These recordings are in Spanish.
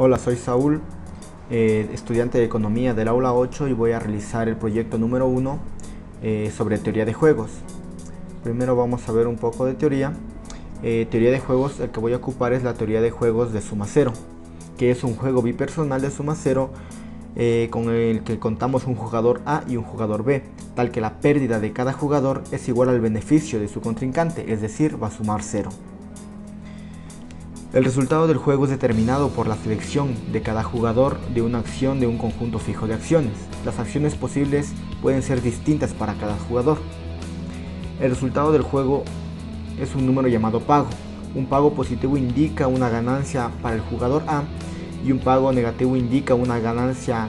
Hola, soy Saúl, estudiante de Economía del Aula 8 y voy a realizar el proyecto número 1 sobre teoría de juegos. Primero vamos a ver un poco de teoría. Teoría de juegos, el que voy a ocupar es la teoría de juegos de suma cero, que es un juego bipersonal de suma cero con el que contamos un jugador A y un jugador B, tal que la pérdida de cada jugador es igual al beneficio de su contrincante, es decir, va a sumar cero. El resultado del juego es determinado por la selección de cada jugador de una acción de un conjunto fijo de acciones. Las acciones posibles pueden ser distintas para cada jugador. El resultado del juego es un número llamado pago. Un pago positivo indica una ganancia para el jugador A y un pago negativo indica una ganancia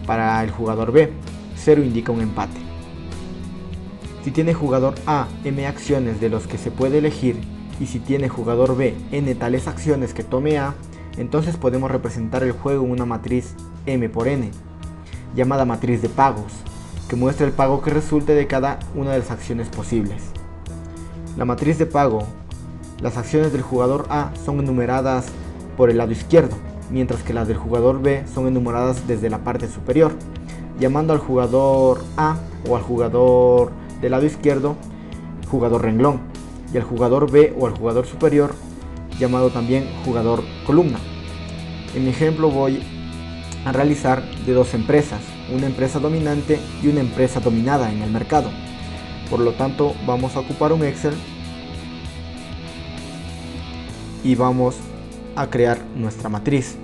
para el jugador B. 0 indica un empate. Si tiene jugador A m acciones de los que se puede elegir, y si tiene jugador B n tales acciones que tome A, entonces podemos representar el juego en una matriz m por n, llamada matriz de pagos, que muestra el pago que resulte de cada una de las acciones posibles. La matriz de pago, las acciones del jugador A son enumeradas por el lado izquierdo, mientras que las del jugador B son enumeradas desde la parte superior, llamando al jugador A o al jugador del lado izquierdo jugador renglón, y al jugador B o al jugador superior llamado también jugador columna. En mi ejemplo voy a realizar de dos empresas, una empresa dominante y una empresa dominada en el mercado. Por lo tanto vamos a ocupar un Excel y vamos a crear nuestra matriz.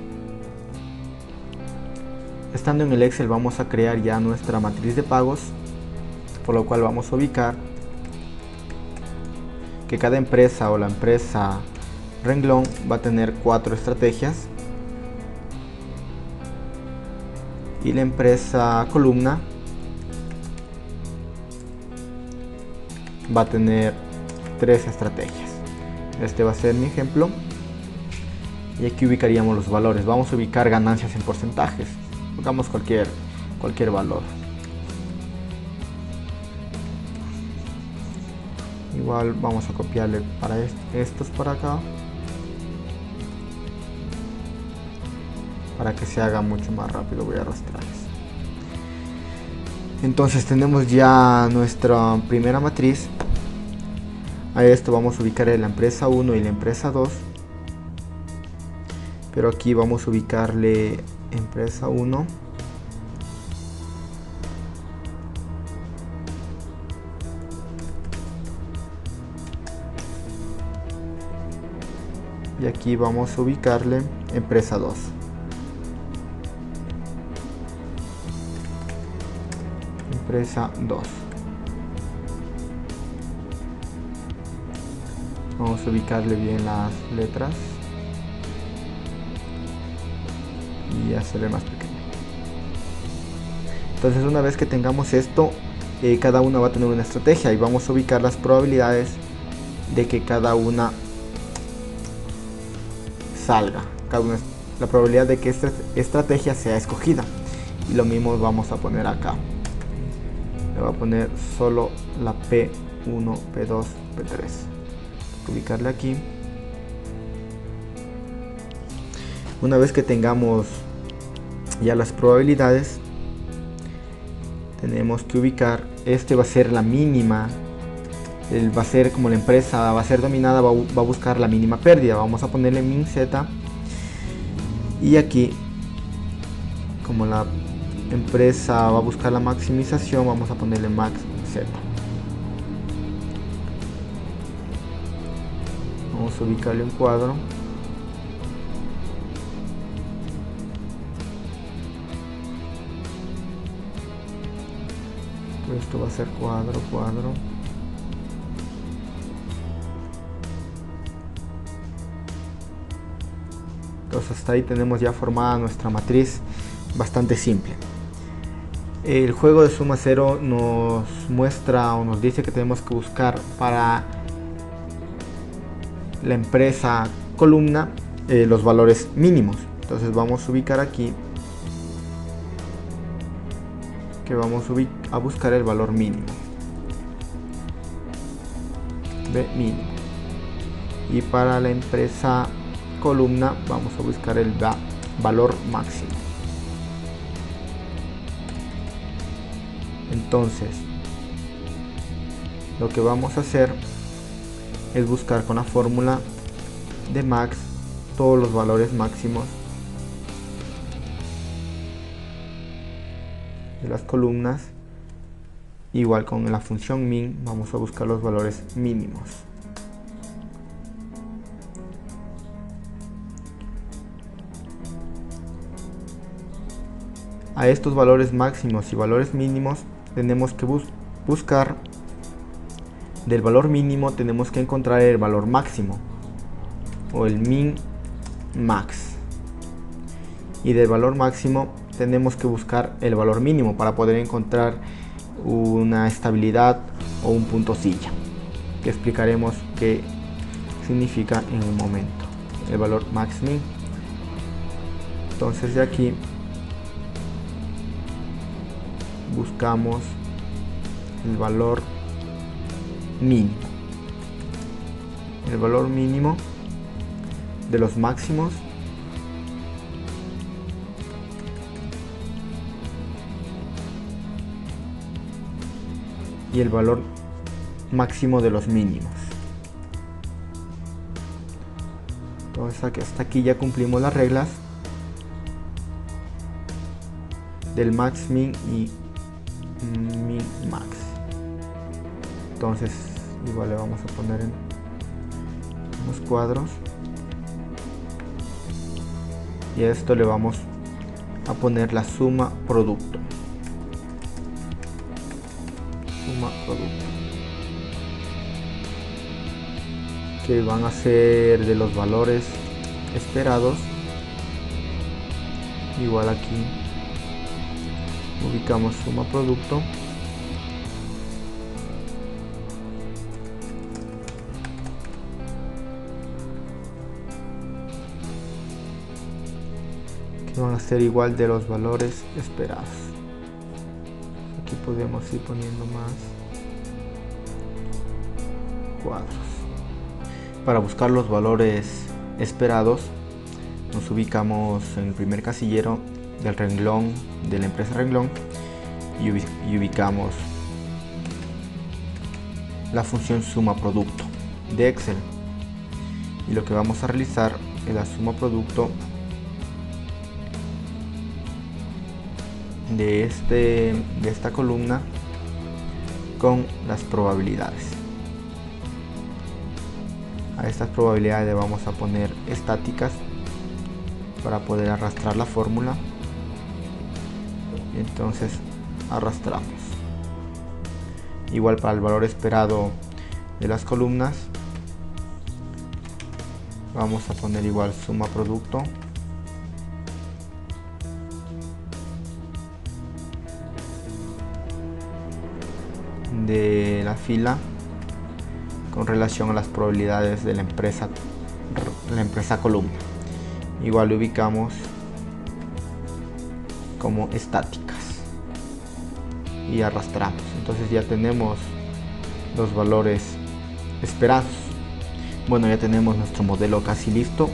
Estando en el Excel vamos a crear ya nuestra matriz de pagos, por lo cual vamos a ubicar que cada empresa o la empresa renglón va a tener 4 estrategias y la empresa columna va a tener 3 estrategias. Este va a ser mi ejemplo y aquí ubicaríamos los valores. Vamos a ubicar ganancias en porcentajes, pongamos cualquier valor. Igual vamos a copiarle para estos por acá para que se haga mucho más rápido. Voy a arrastrarles. Entonces tenemos ya nuestra primera matriz. A esto vamos a ubicar la empresa 1 y la empresa 2, pero aquí vamos a ubicarle empresa 1 y aquí vamos a ubicarle empresa 2. Empresa 2. Vamos a ubicarle bien las letras y hacerle más pequeño. Entonces una vez que tengamos esto, cada una va a tener una estrategia y vamos a ubicar las probabilidades de que cada una salga, la probabilidad de que esta estrategia sea escogida, y lo mismo vamos a poner acá. Le voy a poner solo la P1, P2, P3, ubicarle aquí. Una vez que tengamos ya las probabilidades, tenemos que ubicar, este va a ser la mínima. Va a ser como la empresa va a ser dominada, va a buscar la mínima pérdida. Vamos a ponerle min z, y aquí como la empresa va a buscar la maximización, vamos a ponerle max z. Vamos a ubicarle un cuadro. Esto va a ser cuadro. Entonces hasta ahí tenemos ya formada nuestra matriz, bastante simple. El juego de suma cero nos muestra o nos dice que tenemos que buscar para la empresa columna los valores mínimos. Entonces vamos a ubicar aquí que vamos a buscar el valor mínimo, B mínimo. Y para la empresa columna vamos a buscar el valor máximo. Entonces lo que vamos a hacer es buscar con la fórmula de max todos los valores máximos de las columnas. Igual con la función min vamos a buscar los valores mínimos. A estos valores máximos y valores mínimos tenemos que buscar. Del valor mínimo tenemos que encontrar el valor máximo o el min max, y del valor máximo tenemos que buscar el valor mínimo para poder encontrar una estabilidad o un punto silla, que explicaremos qué significa en un momento. El valor max min. Entonces de aquí buscamos el valor mínimo, el valor mínimo de los máximos y el valor máximo de los mínimos. Entonces hasta aquí ya cumplimos las reglas del max min y min max. Entonces igual le vamos a poner en unos cuadros y a esto le vamos a poner la suma producto. Que van a ser de los valores esperados. Igual aquí ubicamos suma producto que van a ser igual de los valores esperados. Aquí podemos ir poniendo más cuadros. Para buscar los valores esperados nos ubicamos en el primer casillero del renglón de la empresa renglón y ubicamos la función suma producto de Excel, y lo que vamos a realizar es la suma producto de esta columna con las probabilidades. A estas probabilidades le vamos a poner estáticas para poder arrastrar la fórmula. Entonces arrastramos. Igual para el valor esperado de las columnas vamos a poner igual suma producto de la fila con relación a las probabilidades de la empresa columna. Igual lo ubicamos como estáticas y arrastramos. Entonces ya tenemos los valores esperados. Bueno, ya tenemos nuestro modelo casi listo.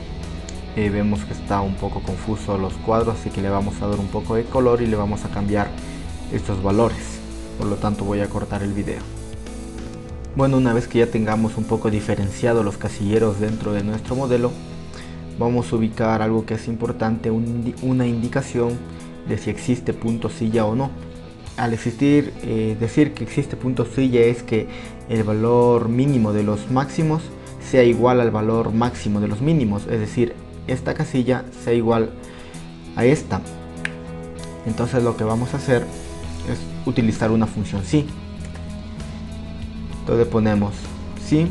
Vemos que está un poco confuso los cuadros, así que le vamos a dar un poco de color y le vamos a cambiar estos valores. Por lo tanto voy a cortar el video. Bueno, una vez que ya tengamos un poco diferenciado los casilleros dentro de nuestro modelo, vamos a ubicar algo que es importante, una indicación de si existe punto silla o no. Al decir que existe punto silla es que el valor mínimo de los máximos sea igual al valor máximo de los mínimos, es decir, esta casilla sea igual a esta. Entonces lo que vamos a hacer es utilizar una función si. Entonces ponemos si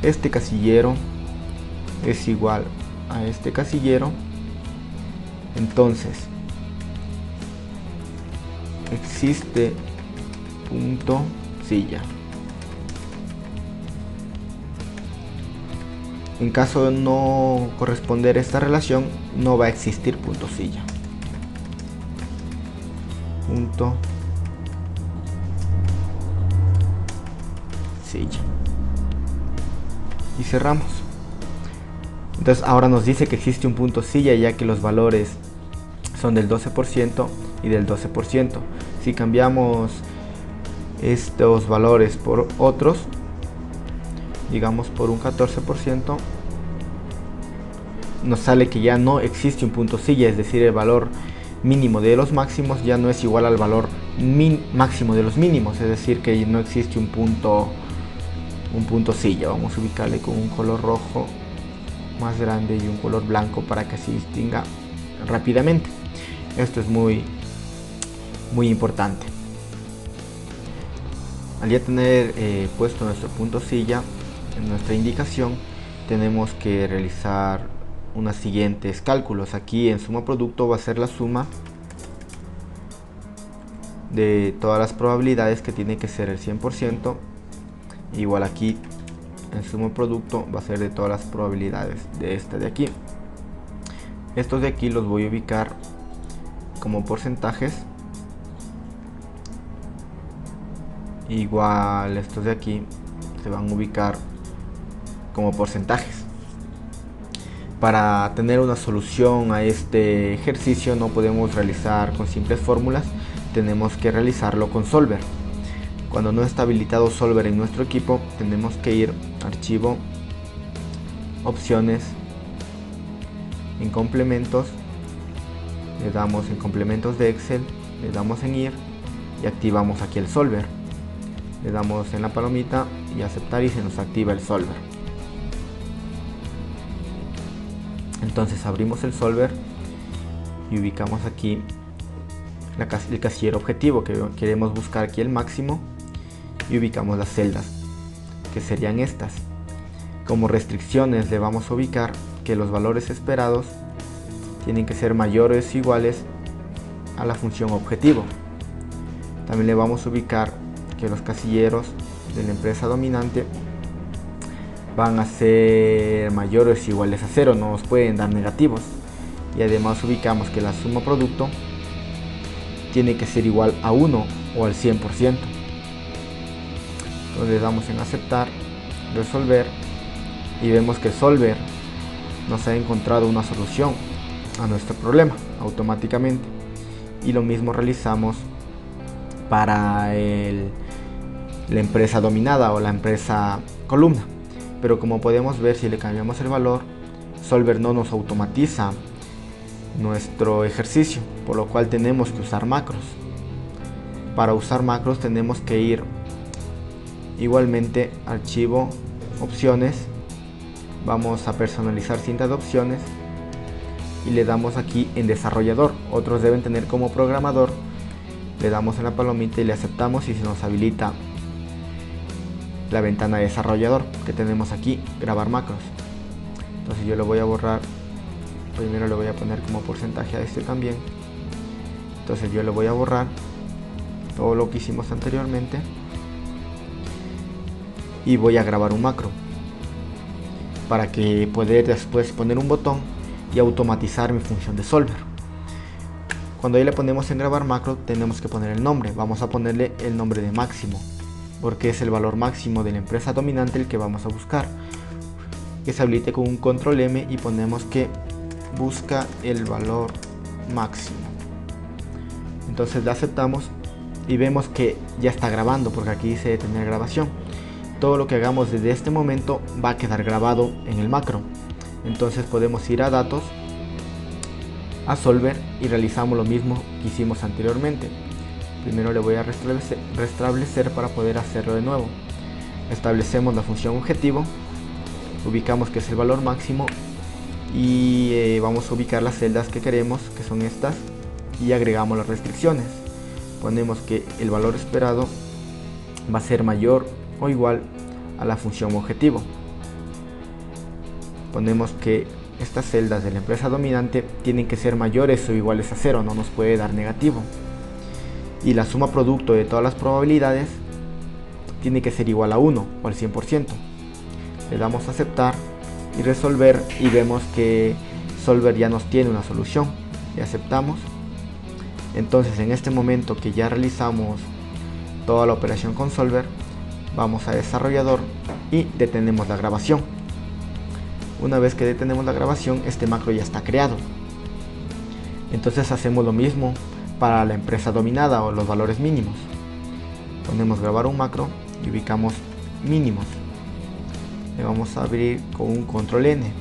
este casillero es igual a este casillero, entonces existe punto silla. En caso de no corresponder esta relación, no va a existir punto silla. Punto silla. Y cerramos. Entonces ahora nos dice que existe un punto silla, ya que los valores son del 12% y del 12%. Si cambiamos estos valores por otros, digamos por un 14%, nos sale que ya no existe un punto silla, es decir, el valor mínimo de los máximos ya no es igual al valor máximo de los mínimos, es decir, que no existe un punto silla. Vamos a ubicarle con un color rojo más grande y un color blanco para que se distinga rápidamente. Esto es muy importante. Al ya tener puesto nuestro punto silla en nuestra indicación, tenemos que realizar unos siguientes cálculos. Aquí en suma producto va a ser la suma de todas las probabilidades, que tiene que ser el 100%. Igual aquí en suma producto va a ser de todas las probabilidades de esta de aquí. Estos de aquí los voy a ubicar como porcentajes. Igual estos de aquí se van a ubicar como porcentajes. Para tener una solución a este ejercicio no podemos realizar con simples fórmulas, tenemos que realizarlo con Solver. Cuando no está habilitado Solver en nuestro equipo, tenemos que ir a Archivo, Opciones, en Complementos, le damos en Complementos de Excel, le damos en Ir y activamos aquí el Solver. Le damos en la palomita y aceptar y se nos activa el Solver. Entonces abrimos el Solver y ubicamos aquí el casillero objetivo, que queremos buscar aquí el máximo, y ubicamos las celdas, que serían estas. Como restricciones le vamos a ubicar que los valores esperados tienen que ser mayores o iguales a la función objetivo. También le vamos a ubicar que los casilleros de la empresa dominante van a ser mayores o iguales a 0, no nos pueden dar negativos. Y además ubicamos que la suma producto tiene que ser igual a 1 o al 100%. Entonces le damos en aceptar, resolver, y vemos que Solver nos ha encontrado una solución a nuestro problema automáticamente. Y lo mismo realizamos para la empresa dominada o la empresa columna. Pero como podemos ver, si le cambiamos el valor, Solver no nos automatiza nuestro ejercicio, por lo cual tenemos que usar macros. Para usar macros tenemos que ir igualmente Archivo, Opciones, vamos a personalizar cinta de opciones y le damos aquí en desarrollador. Otros deben tener como programador. Le damos en la palomita y le aceptamos y se nos habilita la ventana de desarrollador que tenemos aquí, grabar macros. Entonces yo lo voy a borrar. Primero le voy a poner como porcentaje a este también. Entonces yo le voy a borrar todo lo que hicimos anteriormente y voy a grabar un macro para que poder después poner un botón y automatizar mi función de Solver. Cuando ahí le ponemos en grabar macro, tenemos que poner el nombre. Vamos a ponerle el nombre de máximo, porque es el valor máximo de la empresa dominante el que vamos a buscar. Que se habilite con un control M y ponemos que busca el valor máximo. Entonces le aceptamos y vemos que ya está grabando, porque aquí dice detener grabación. Todo lo que hagamos desde este momento va a quedar grabado en el macro. Entonces podemos ir a datos, a Solver, y realizamos lo mismo que hicimos anteriormente. Primero le voy a restablecer para poder hacerlo de nuevo. Establecemos la función objetivo, ubicamos que es el valor máximo y vamos a ubicar las celdas que queremos, que son estas, y agregamos las restricciones. Ponemos que el valor esperado va a ser mayor o igual a la función objetivo. Ponemos que estas celdas de la empresa dominante tienen que ser mayores o iguales a 0, no nos puede dar negativo. Y la suma producto de todas las probabilidades tiene que ser igual a 1 o al 100%. Le damos a aceptar y resolver y vemos que Solver ya nos tiene una solución. Le aceptamos. Entonces en este momento que ya realizamos toda la operación con Solver, vamos a desarrollador y detenemos la grabación. Una vez que detenemos la grabación, este macro ya está creado. Entonces hacemos lo mismo para la empresa dominada o los valores mínimos. Ponemos grabar un macro y ubicamos mínimos. Le vamos a abrir con un control N.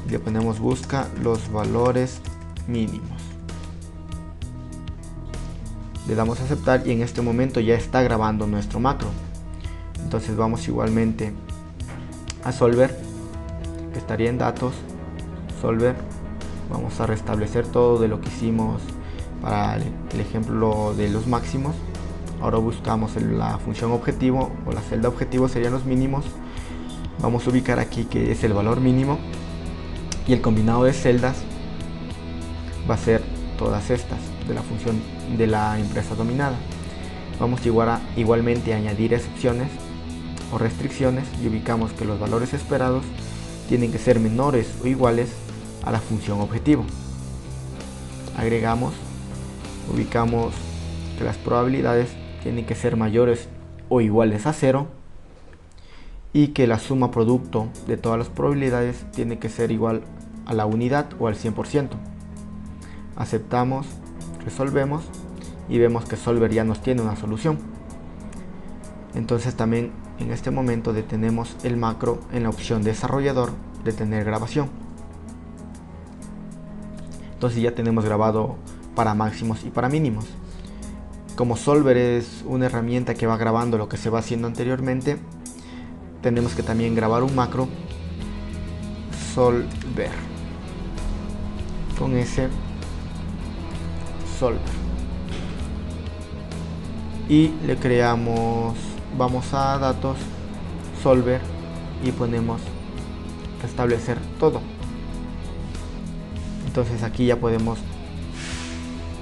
Le ponemos busca los valores mínimos. Le damos a aceptar y en este momento ya está grabando nuestro macro. Entonces vamos igualmente a Solver, que estaría en datos, Solver. Vamos a restablecer todo de lo que hicimos para el ejemplo de los máximos. Ahora buscamos la función objetivo o la celda objetivo, serían los mínimos. Vamos a ubicar aquí que es el valor mínimo y el combinado de celdas va a ser todas estas de la función de la empresa dominada. Vamos igualmente a añadir excepciones o restricciones y ubicamos que los valores esperados tienen que ser menores o iguales a la función objetivo. Agregamos, ubicamos que las probabilidades tienen que ser mayores o iguales a 0 y que la suma producto de todas las probabilidades tiene que ser igual a la unidad o al 100%. Aceptamos, resolvemos y vemos que Solver ya nos tiene una solución. Entonces también en este momento detenemos el macro en la opción desarrollador, detener grabación. Entonces ya tenemos grabado para máximos y para mínimos. Como Solver es una herramienta que va grabando lo que se va haciendo anteriormente, tenemos que también grabar un macro Solver con ese Solver y le creamos, vamos a datos, Solver y ponemos restablecer todo. Entonces aquí ya podemos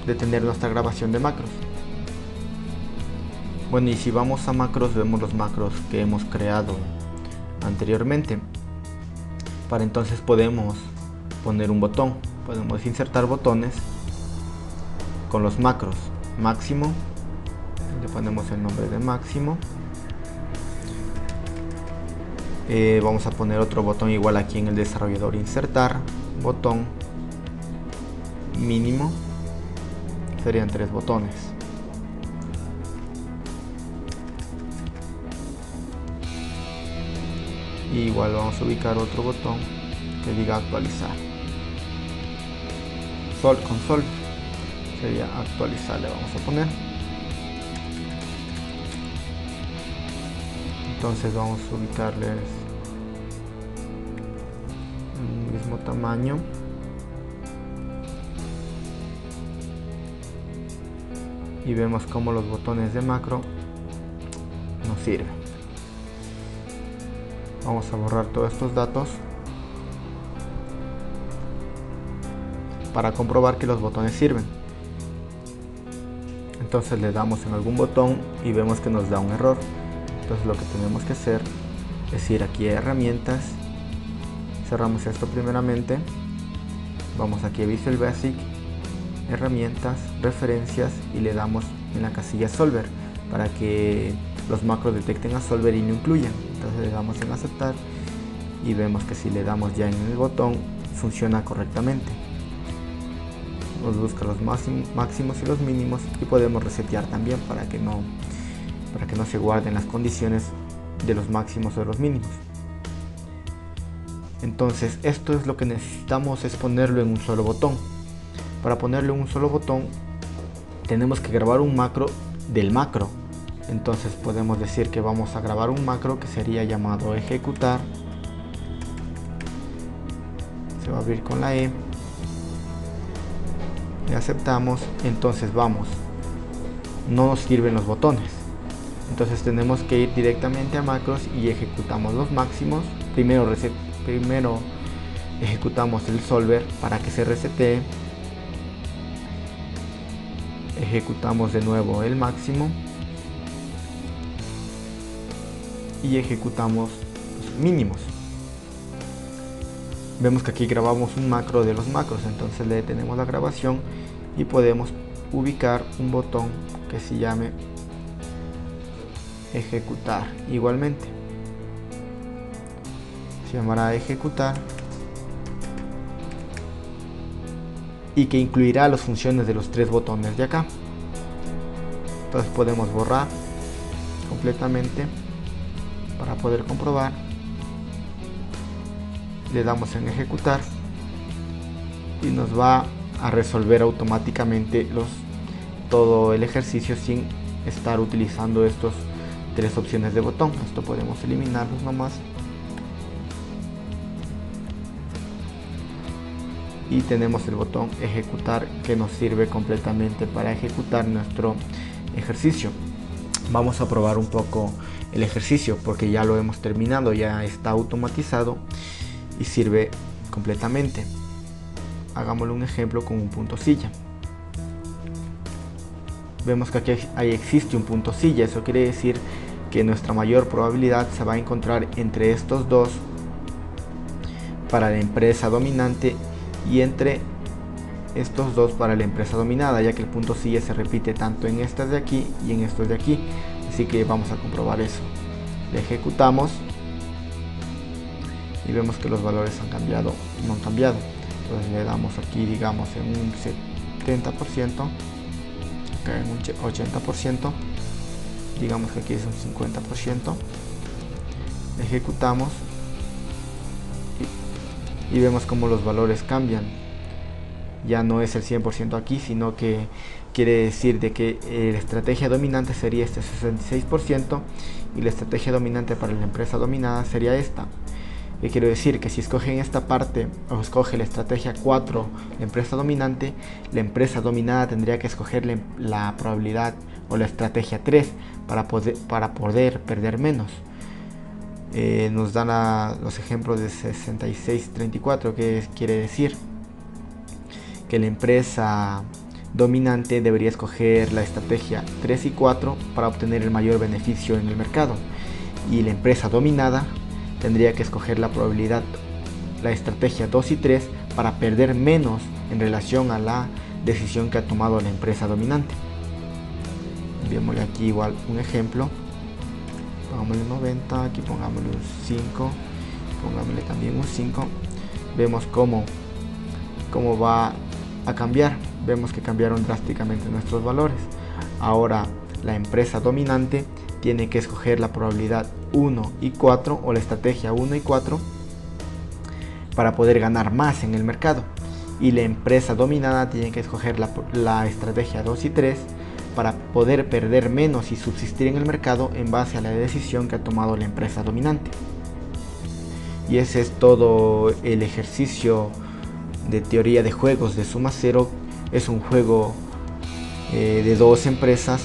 detener nuestra grabación de macros. Bueno, y si vamos a macros, vemos los macros que hemos creado anteriormente. Para entonces podemos poner un botón, podemos insertar botones con los macros máximo, le ponemos el nombre de máximo. Vamos a poner otro botón igual aquí en el desarrollador, insertar botón mínimo, serían 3 botones. Y igual vamos a ubicar otro botón que diga actualizar. Con Sol sería actualizar, le vamos a poner. Entonces vamos a ubicarles el mismo tamaño. Y vemos como los botones de macro nos sirven. Vamos a borrar todos estos datos para comprobar que los botones sirven. Entonces le damos en algún botón y vemos que nos da un error. Entonces lo que tenemos que hacer es ir aquí a herramientas, cerramos esto primeramente, vamos aquí a Visual Basic, herramientas, referencias y le damos en la casilla Solver para que los macros detecten a Solver y no incluyan. Entonces le damos en aceptar y vemos que si le damos ya en el botón funciona correctamente. Nos busca los máximos y los mínimos y podemos resetear también para que no se guarden las condiciones de los máximos o de los mínimos. Entonces esto es lo que necesitamos, es ponerlo en un solo botón. Para ponerlo en un solo botón tenemos que grabar un macro del macro. Entonces podemos decir que vamos a grabar un macro que sería llamado ejecutar. Se va a abrir con la E. Le aceptamos. Entonces vamos. No nos sirven los botones. Entonces tenemos que ir directamente a macros y ejecutamos los máximos. Primero ejecutamos el Solver para que se resetee. Ejecutamos de nuevo el máximo. Y ejecutamos los mínimos. Vemos que aquí grabamos un macro de los macros, entonces le detenemos la grabación y podemos ubicar un botón que se llame ejecutar igualmente. se llamará ejecutar, y que incluirá las funciones de los 3 botones de acá. Entonces podemos borrar completamente para poder comprobar. Le damos en ejecutar y nos va a resolver automáticamente todo el ejercicio sin estar utilizando estos 3 opciones de botón. Esto podemos eliminarlos nomás y tenemos el botón ejecutar, que nos sirve completamente para ejecutar nuestro ejercicio. Vamos a probar un poco el ejercicio porque ya lo hemos terminado, ya está automatizado y sirve completamente. Hagámosle un ejemplo con un punto silla. Vemos que aquí existe un punto silla. Eso quiere decir que nuestra mayor probabilidad se va a encontrar entre estos dos para la empresa dominante y entre estos dos para la empresa dominada, ya que el punto silla se repite tanto en estas de aquí y en estos de aquí. Así que vamos a comprobar eso. Le ejecutamos y vemos que los valores han cambiado, no han cambiado. Entonces le damos aquí, digamos, en un 70%, acá en un 80%, digamos que aquí es un 50%. Le ejecutamos y vemos como los valores cambian. Ya no es el 100% aquí, sino que quiere decir de que la estrategia dominante sería este 66% y la estrategia dominante para la empresa dominada sería esta. ¿Qué quiero decir? Que si escogen esta parte o escoge la estrategia 4, la empresa dominada tendría que escoger la probabilidad o la estrategia 3 para poder perder menos. Nos dan los ejemplos de 66-34, que quiere decir que la empresa dominante debería escoger la estrategia 3 y 4 para obtener el mayor beneficio en el mercado, y la empresa dominada tendría que escoger la estrategia 2 y 3 para perder menos en relación a la decisión que ha tomado la empresa dominante. Enviémosle aquí igual un ejemplo. Pongámosle 90, aquí pongámosle un 5, pongámosle también un 5. Vemos cómo va a cambiar. Vemos que cambiaron drásticamente nuestros valores. Ahora la empresa dominante tiene que escoger la probabilidad 1 y 4 o la estrategia 1 y 4 para poder ganar más en el mercado, y la empresa dominada tiene que escoger la estrategia 2 y 3 para poder perder menos y subsistir en el mercado en base a la decisión que ha tomado la empresa dominante. Y ese es todo el ejercicio de teoría de juegos de suma cero. Es un juego de dos empresas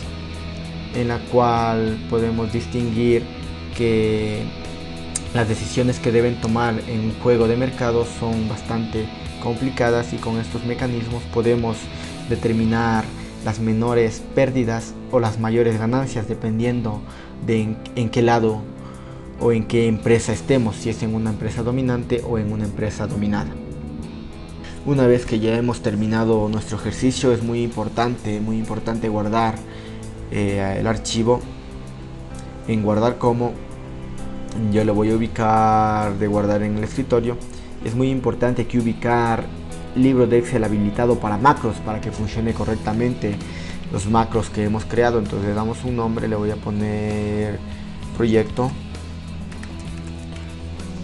en la cual podemos distinguir que las decisiones que deben tomar en un juego de mercado son bastante complicadas, y con estos mecanismos podemos determinar las menores pérdidas o las mayores ganancias dependiendo de en qué lado o en qué empresa estemos, si es en una empresa dominante o en una empresa dominada. Una vez que ya hemos terminado nuestro ejercicio, es muy importante guardar el archivo en guardar como. Yo lo voy a ubicar de guardar en el escritorio. Es muy importante aquí ubicar libro de Excel habilitado para macros, para que funcione correctamente los macros que hemos creado. Entonces le damos un nombre, le voy a poner proyecto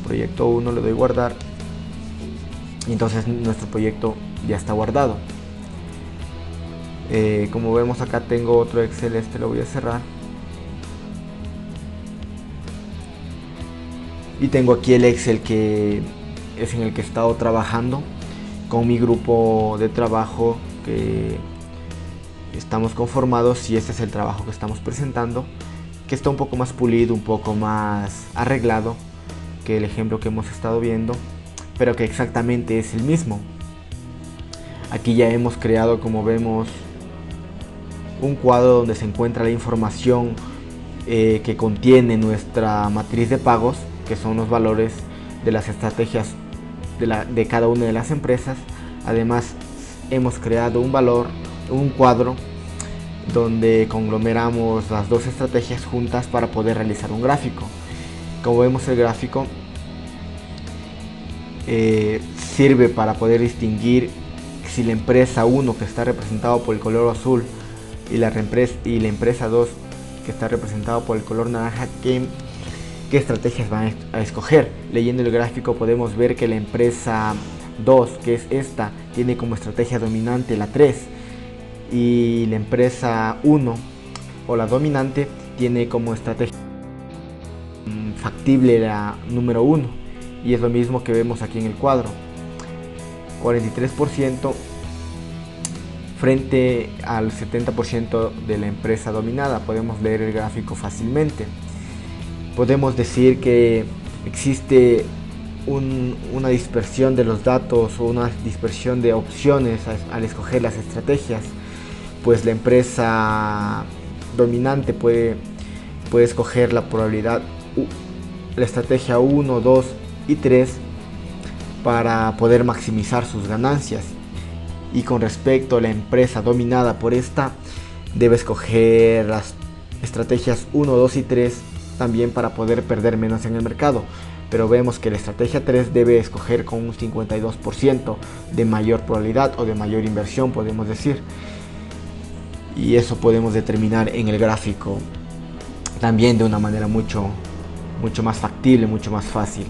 1, le doy guardar, y entonces nuestro proyecto ya está guardado. Como vemos acá tengo otro Excel, este lo voy a cerrar, y tengo aquí el Excel que es en el que he estado trabajando con mi grupo de trabajo que estamos conformados, y este es el trabajo que estamos presentando, que está un poco más pulido, un poco más arreglado que el ejemplo que hemos estado viendo, pero que exactamente es el mismo. Aquí ya hemos creado, como vemos, un cuadro donde se encuentra la información que contiene nuestra matriz de pagos, que son los valores de las estrategias de cada una de las empresas. Además hemos creado un cuadro donde conglomeramos las dos estrategias juntas para poder realizar un gráfico. Como vemos, el gráfico sirve para poder distinguir si la empresa 1, que está representado por el color azul, y la empresa 2, que está representado por el color naranja, qué estrategias van a escoger. Leyendo el gráfico podemos ver que la empresa 2, que es esta, tiene como estrategia dominante la 3, y la empresa 1 o la dominante tiene como estrategia factible la número 1, y es lo mismo que vemos aquí en el cuadro. 43% frente al 70% de la empresa dominada. Podemos leer el gráfico fácilmente. Podemos decir que existe una dispersión de los datos o una dispersión de opciones al escoger las estrategias, pues la empresa dominante puede escoger la probabilidad, la estrategia 1, 2 y 3 para poder maximizar sus ganancias, y con respecto a la empresa dominada por esta, debe escoger las estrategias 1, 2 y 3 también para poder perder menos en el mercado. Pero vemos que la estrategia 3 debe escoger con un 52% de mayor probabilidad o de mayor inversión, podemos decir. Y eso podemos determinar en el gráfico también de una manera mucho más factible, mucho más fácil.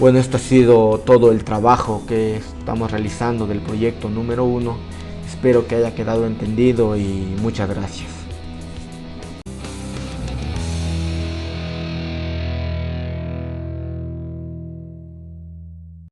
Bueno, esto ha sido todo el trabajo que estamos realizando del proyecto número 1. Espero que haya quedado entendido y muchas gracias.